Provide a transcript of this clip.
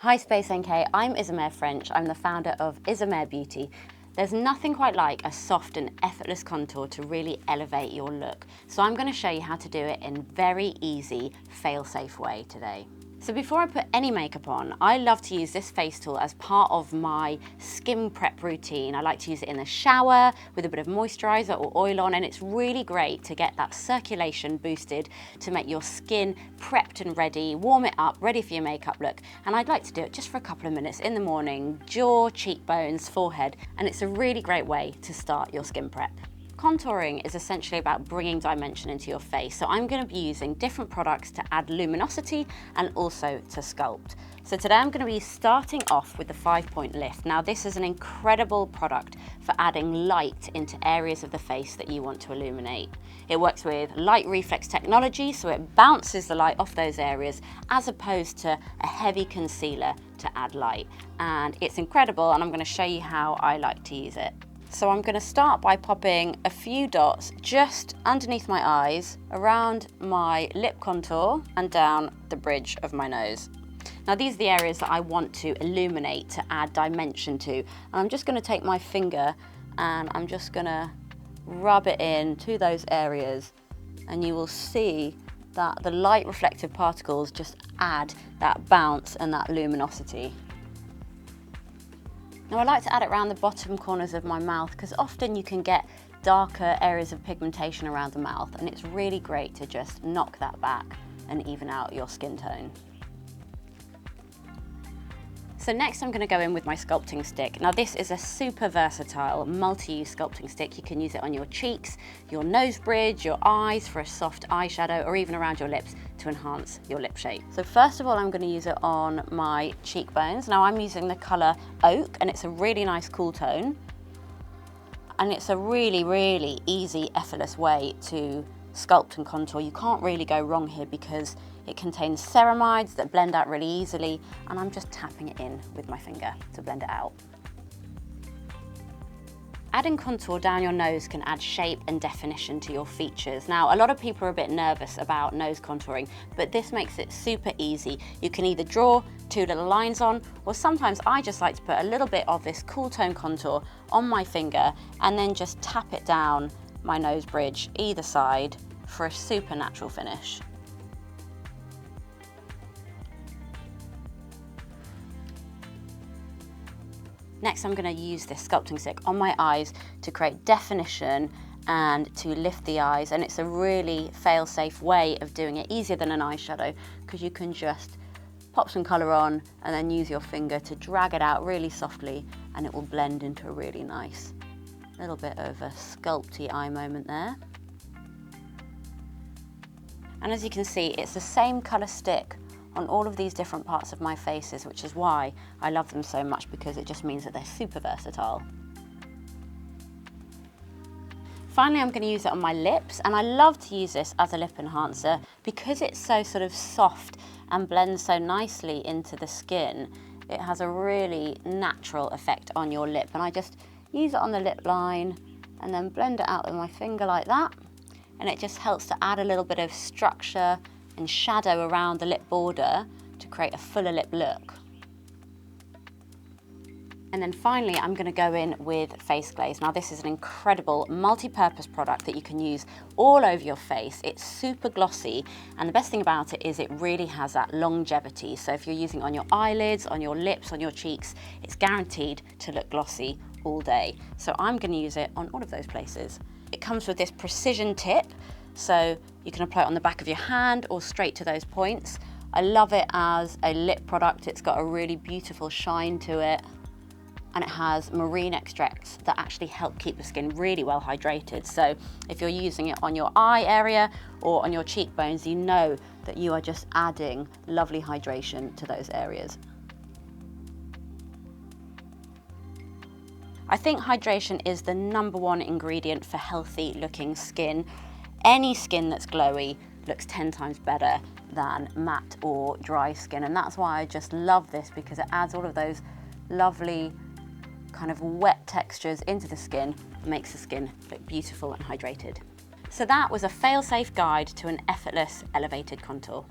Hi Space NK, I'm Isamaya Ffrench. I'm the founder of Isamaya Beauty. There's nothing quite like a soft and effortless contour to really elevate your look. So I'm going to show you how to do it in a very easy, fail-safe way today. So before I put any makeup on, I love to use this face tool as part of my skin prep routine. I like to use it in the shower with a bit of moisturizer or oil on, and it's really great to get that circulation boosted to make your skin prepped and ready, warm it up, ready for your makeup look. And I'd like to do it just for a couple of minutes in the morning, jaw, cheekbones, forehead, and it's a really great way to start your skin prep. Contouring is essentially about bringing dimension into your face, so I'm going to be using different products to add luminosity and also to sculpt. So today I'm going to be starting off with the 5-point lift. Now this is an incredible product for adding light into areas of the face that you want to illuminate. It works with light reflex technology, so it bounces the light off those areas as opposed to a heavy concealer to add light. And it's incredible, and I'm going to show you how I like to use it. So I'm going to start by popping a few dots just underneath my eyes, around my lip contour and down the bridge of my nose. Now these are the areas that I want to illuminate, to add dimension to. And I'm just going to take my finger and I'm just going to rub it in to those areas, and you will see that the light reflective particles just add that bounce and that luminosity. Now I like to add it around the bottom corners of my mouth because often you can get darker areas of pigmentation around the mouth, and it's really great to just knock that back and even out your skin tone. So next I'm going to go in with my sculpting stick. Now this is a super versatile multi-use sculpting stick. You can use it on your cheeks, your nose bridge, your eyes for a soft eyeshadow, or even around your lips to enhance your lip shape. So first of all I'm going to use it on my cheekbones. Now I'm using the colour Oak, and it's a really nice cool tone. And it's a really easy, effortless way to sculpt and contour. You can't really go wrong here because it contains ceramides that blend out really easily, and I'm just tapping it in with my finger to blend it out. Adding contour down your nose can add shape and definition to your features. Now, a lot of people are a bit nervous about nose contouring, but this makes it super easy. You can either draw 2 little lines on, or sometimes I just like to put a little bit of this cool tone contour on my finger and then just tap it down my nose bridge either side for a super natural finish. Next, I'm going to use this sculpting stick on my eyes to create definition and to lift the eyes, and it's a really fail-safe way of doing it, easier than an eyeshadow, because you can just pop some colour on and then use your finger to drag it out really softly, and it will blend into a really nice little bit of a sculpty eye moment there. And as you can see, it's the same colour stick on all of these different parts of my faces, which is why I love them so much, because it just means that they're super versatile. Finally, I'm going to use it on my lips, and I love to use this as a lip enhancer because it's so sort of soft and blends so nicely into the skin. It has a really natural effect on your lip, and I just use it on the lip line and then blend it out with my finger like that, and it just helps to add a little bit of structure and shadow around the lip border to create a fuller lip look. And then finally, I'm going to go in with face glaze. Now this is an incredible multi-purpose product that you can use all over your face. It's super glossy, and the best thing about it is it really has that longevity. So if you're using it on your eyelids, on your lips, on your cheeks, it's guaranteed to look glossy all day. So I'm going to use it on all of those places. It comes with this precision tip, so you can apply it on the back of your hand or straight to those points. I love it as a lip product. It's got a really beautiful shine to it, and it has marine extracts that actually help keep the skin really well hydrated. So if you're using it on your eye area or on your cheekbones, you know that you are just adding lovely hydration to those areas. I think hydration is the #1 ingredient for healthy looking skin. Any skin that's glowy looks 10 times better than matte or dry skin, and that's why I just love this, because it adds all of those lovely kind of wet textures into the skin and makes the skin look beautiful and hydrated. So that was a fail-safe guide to an effortless elevated contour.